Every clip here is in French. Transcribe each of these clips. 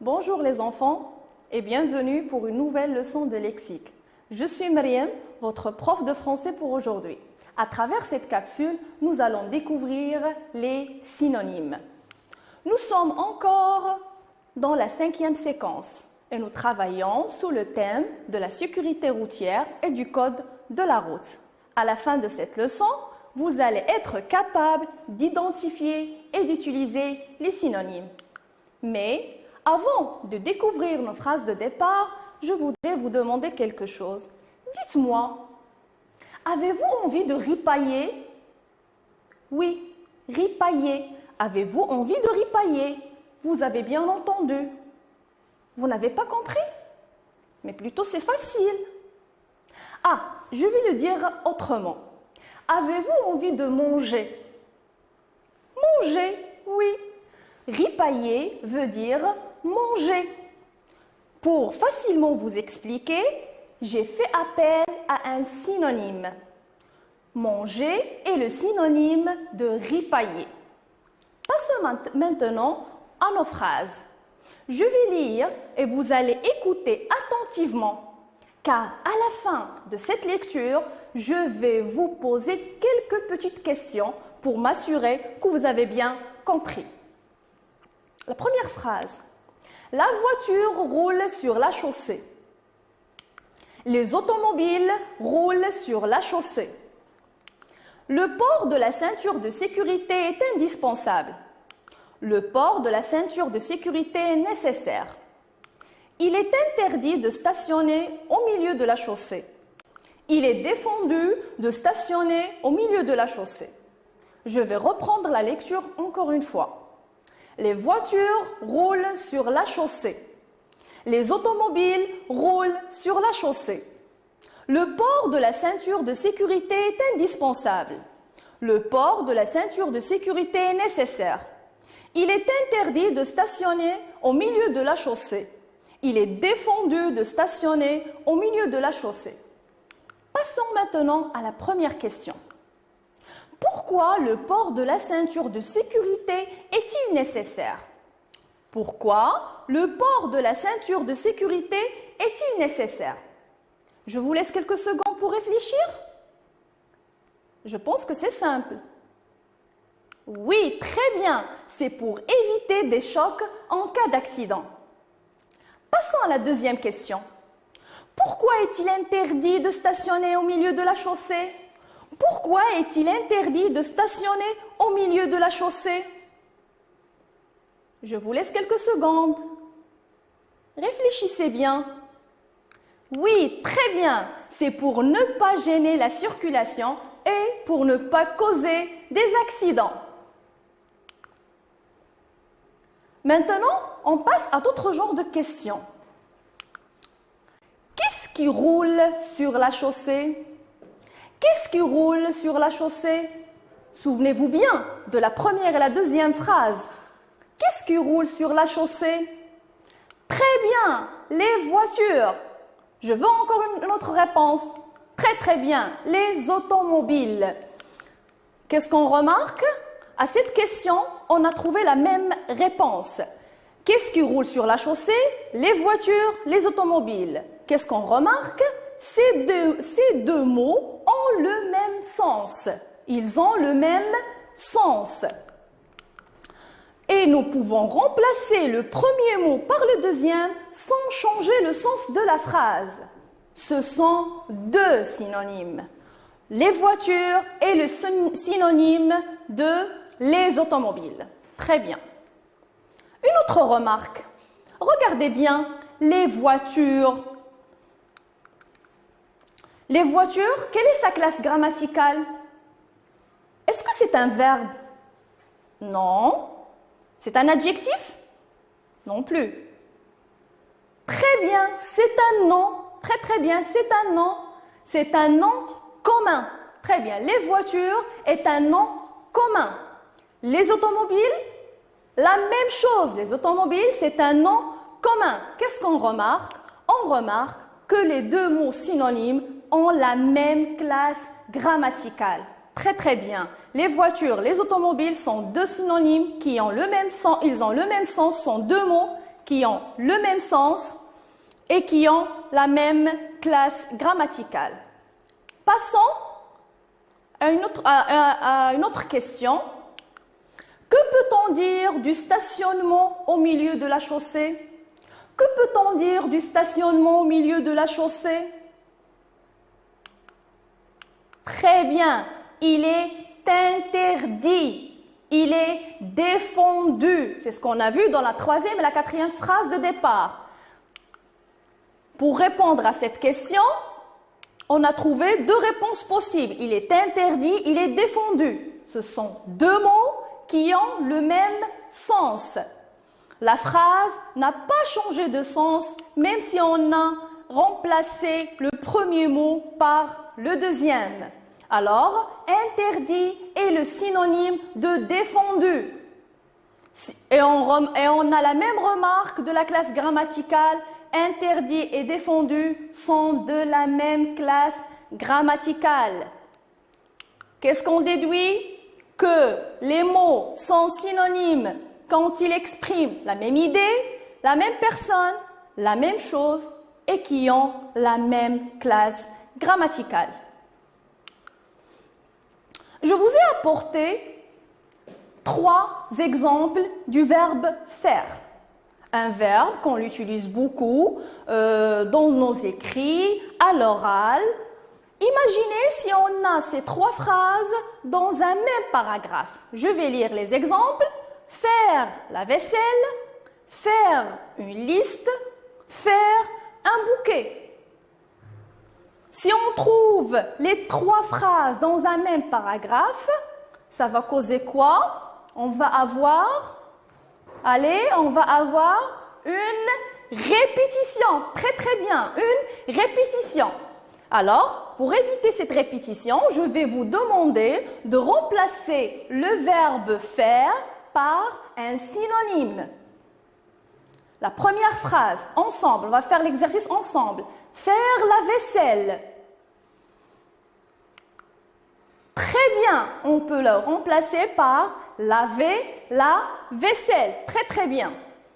Bonjour les enfants et bienvenue pour une nouvelle leçon de lexique. Je suis Mariam, votre prof de français pour aujourd'hui. À travers cette capsule, nous allons découvrir les synonymes. Nous sommes encore dans la 5e séquence et nous travaillons sous le thème de la sécurité routière et du code de la route. À la fin de cette leçon, vous allez être capable d'identifier et d'utiliser les synonymes. Mais avant de découvrir nos phrases de départ, je voudrais vous demander quelque chose. Dites-moi, avez-vous envie de ripailler? Oui, ripailler. Avez-vous envie de ripailler? Vous avez bien entendu. Vous n'avez pas compris? Mais plutôt c'est facile. Ah, je vais le dire autrement. Avez-vous envie de manger? Manger, oui. Ripailler veut dire manger. Pour facilement vous expliquer, j'ai fait appel à un synonyme. Manger est le synonyme de ripailler. Passons maintenant à nos phrases. Je vais lire et vous allez écouter attentivement, car à la fin de cette lecture, je vais vous poser quelques petites questions pour m'assurer que vous avez bien compris. La première phrase. La voiture roule sur la chaussée. Les automobiles roulent sur la chaussée. Le port de la ceinture de sécurité est indispensable. Le port de la ceinture de sécurité est nécessaire. Il est interdit de stationner au milieu de la chaussée. Il est défendu de stationner au milieu de la chaussée. Je vais reprendre la lecture encore une fois. Les voitures roulent sur la chaussée. Les automobiles roulent sur la chaussée. Le port de la ceinture de sécurité est indispensable. Le port de la ceinture de sécurité est nécessaire. Il est interdit de stationner au milieu de la chaussée. Il est défendu de stationner au milieu de la chaussée. Passons maintenant à la première question. Pourquoi le port de la ceinture de sécurité est-il nécessaire? Pourquoi le port de la ceinture de sécurité est-il nécessaire? Je vous laisse quelques secondes pour réfléchir. Je pense que c'est simple. Oui, très bien, c'est pour éviter des chocs en cas d'accident. Passons à la deuxième question. Pourquoi est-il interdit de stationner au milieu de la chaussée? Pourquoi est-il interdit de stationner au milieu de la chaussée? Je vous laisse quelques secondes. Réfléchissez bien. Oui, très bien, c'est pour ne pas gêner la circulation et pour ne pas causer des accidents. Maintenant, on passe à d'autres genres de questions. Qu'est-ce qui roule sur la chaussée? Qu'est-ce qui roule sur la chaussée? Souvenez-vous bien de la première et la deuxième phrase. Qu'est-ce qui roule sur la chaussée? Très bien, les voitures. Je veux encore une autre réponse. Très très bien, les automobiles. Qu'est-ce qu'on remarque? À cette question, on a trouvé la même réponse. Qu'est-ce qui roule sur la chaussée? Les voitures, les automobiles. Qu'est-ce qu'on remarque? Ces deux mots ont le même sens. Ils ont le même sens. Et nous pouvons remplacer le premier mot par le deuxième sans changer le sens de la phrase. Ce sont deux synonymes. Les voitures et le synonyme de les automobiles. Très bien. Une autre remarque. Regardez bien les voitures. Les voitures, quelle est sa classe grammaticale? Est-ce que c'est un verbe? Non. C'est un adjectif? Non plus. Très bien, c'est un nom. Très très bien, c'est un nom. C'est un nom commun. Très bien, les voitures est un nom commun. Les automobiles, la même chose. Les automobiles, c'est un nom commun. Qu'est-ce qu'on remarque? On remarque que les deux mots synonymes ont la même classe grammaticale. Très très bien. Les voitures, les automobiles sont deux synonymes qui ont le même sens. Ils ont le même sens, sont deux mots qui ont le même sens et qui ont la même classe grammaticale. Passons à une autre question. Que peut-on dire du stationnement au milieu de la chaussée? Que peut-on dire du stationnement au milieu de la chaussée? Très bien, il est interdit, il est défendu. C'est ce qu'on a vu dans la 3e et la 4e phrase de départ. Pour répondre à cette question, on a trouvé 2 réponses possibles. Il est interdit, il est défendu. Ce sont 2 mots qui ont le même sens. La phrase n'a pas changé de sens, même si on a remplacé le premier mot par le deuxième. Alors, interdit est le synonyme de défendu. Et on a la même remarque de la classe grammaticale. Interdit et défendu sont de la même classe grammaticale. Qu'est-ce qu'on déduit? Que les mots sont synonymes quand ils expriment la même idée, la même personne, la même chose et qui ont la même classe grammaticale. Je vous ai apporté 3 exemples du verbe faire. Un verbe qu'on utilise beaucoup dans nos écrits, à l'oral. Imaginez si on a ces 3 phrases dans un même paragraphe. Je vais lire les exemples. Faire la vaisselle, faire une liste, faire un bouquet. Si on trouve les 3 phrases dans un même paragraphe, ça va causer quoi? On va avoir une répétition. Très très bien, une répétition. Alors, pour éviter cette répétition, je vais vous demander de remplacer le verbe faire par un synonyme. La première phrase, ensemble, on va faire l'exercice ensemble. Faire la vaisselle. Très bien, on peut le remplacer par laver la vaisselle. Très très bien,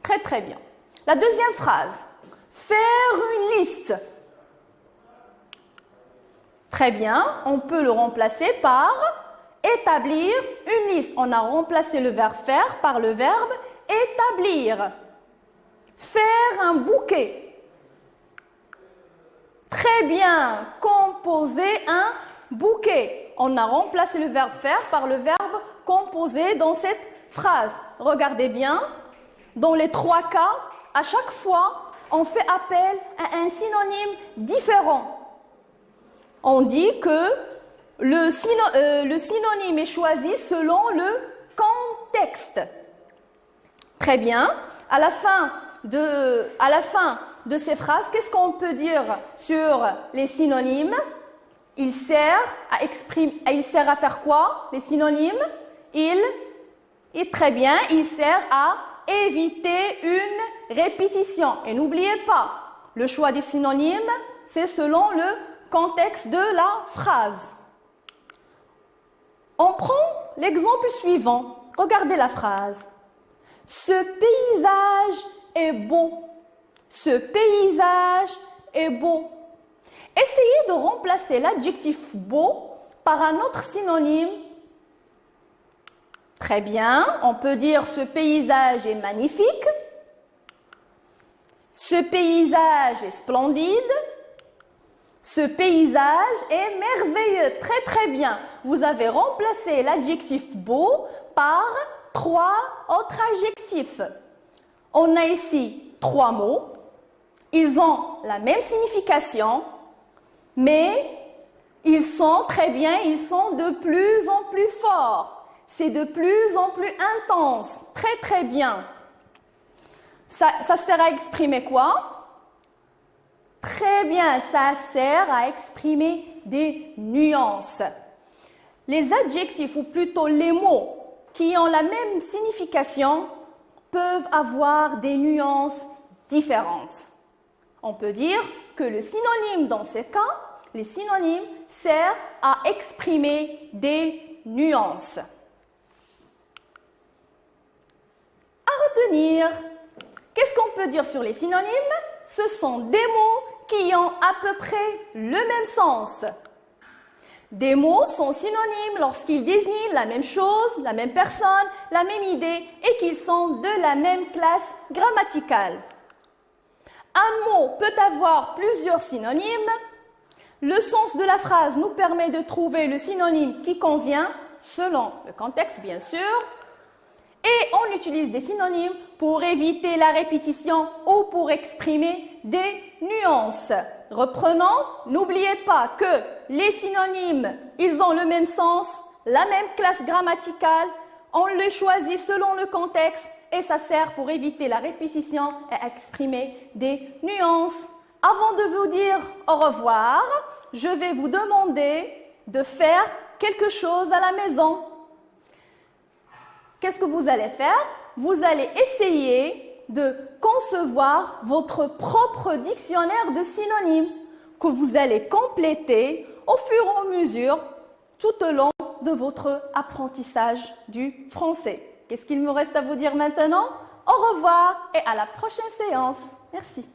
très très bien. La deuxième phrase, faire une liste. Très bien, on peut le remplacer par établir une liste. On a remplacé le verbe faire par le verbe établir. Faire un bouquet. Très bien, composer un bouquet. On a remplacé le verbe faire par le verbe composer dans cette phrase. Regardez bien, dans les 3 cas, à chaque fois, on fait appel à un synonyme différent. On dit que le synonyme est choisi selon le contexte. Très bien. À la fin de ces phrases, qu'est-ce qu'on peut dire sur les synonymes? Il sert à faire quoi? Les synonymes? Très bien, il sert à éviter une répétition. Et n'oubliez pas, le choix des synonymes, c'est selon le contexte de la phrase. On prend l'exemple suivant. Regardez la phrase. Ce paysage est beau. Ce paysage est beau. Essayez de remplacer l'adjectif beau par un autre synonyme. Très bien, on peut dire ce paysage est magnifique. Ce paysage est splendide. Ce paysage est merveilleux. Très très bien. Vous avez remplacé l'adjectif beau par 3 autres adjectifs. On a ici 3 mots. Ils ont la même signification, mais ils sont très bien, ils sont de plus en plus forts. C'est de plus en plus intense. Très très bien. Ça sert à exprimer quoi? Très bien, ça sert à exprimer des nuances. Les adjectifs, ou plutôt les mots qui ont la même signification, peuvent avoir des nuances différentes. On peut dire que le synonyme dans ces cas, les synonymes servent à exprimer des nuances. À retenir, qu'est-ce qu'on peut dire sur les synonymes? Ce sont des mots qui ont à peu près le même sens. Des mots sont synonymes lorsqu'ils désignent la même chose, la même personne, la même idée et qu'ils sont de la même classe grammaticale. Un mot peut avoir plusieurs synonymes. Le sens de la phrase nous permet de trouver le synonyme qui convient, selon le contexte bien sûr. Et on utilise des synonymes pour éviter la répétition ou pour exprimer des nuances. Reprenons, n'oubliez pas que les synonymes, ils ont le même sens, la même classe grammaticale, on les choisit selon le contexte et ça sert pour éviter la répétition et exprimer des nuances. Avant de vous dire au revoir, je vais vous demander de faire quelque chose à la maison. Qu'est-ce que vous allez faire? Vous allez essayer de concevoir votre propre dictionnaire de synonymes que vous allez compléter au fur et à mesure tout au long de votre apprentissage du français. Qu'est-ce qu'il me reste à vous dire maintenant? Au revoir et à la prochaine séance. Merci.